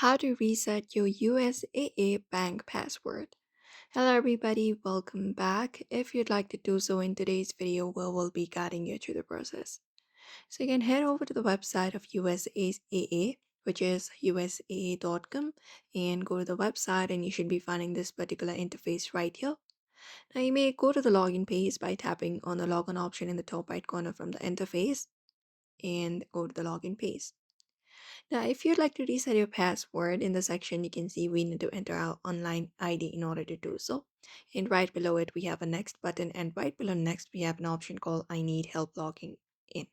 How to reset your USAA bank password. Hello everybody, welcome back. If you'd like to do so in today's video, we will be guiding you through the process. So you can head over to the website of USAA, which is usaa.com, and go to the website and you should be finding this particular interface right here. Now you may go to the login page by tapping on the login option in the top right corner from the interface and go to the login page. Now, if you'd like to reset your password, in the section you can see we need to enter our online ID in order to do so. And right below it, we have a next button, and right below next, we have an option called I need help logging in.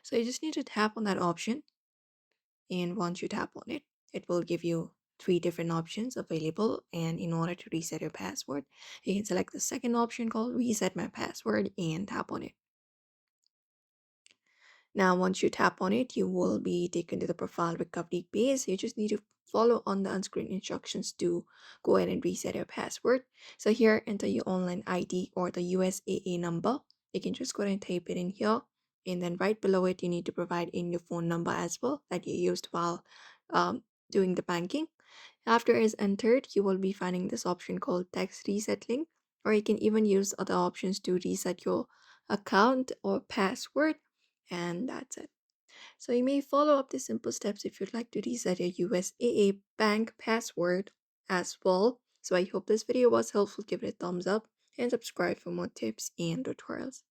So you just need to tap on that option, and once you tap on it, it will give you three different options available. And in order to reset your password, you can select the second option called reset my password and tap on it. Now, once you tap on it, you will be taken to the profile recovery page. You just need to follow on the on-screen instructions to go ahead and reset your password. So here, enter your online ID or the USAA number. You can just go ahead and type it in here. And then right below it, you need to provide in your phone number as well that you used while doing the banking. After it's entered, you will be finding this option called text reset link, or you can even use other options to reset your account or password, and that's it. So you may follow up the simple steps if you'd like to reset your USAA bank password as well. So I hope this video was helpful. Give it a thumbs up and subscribe for more tips and tutorials.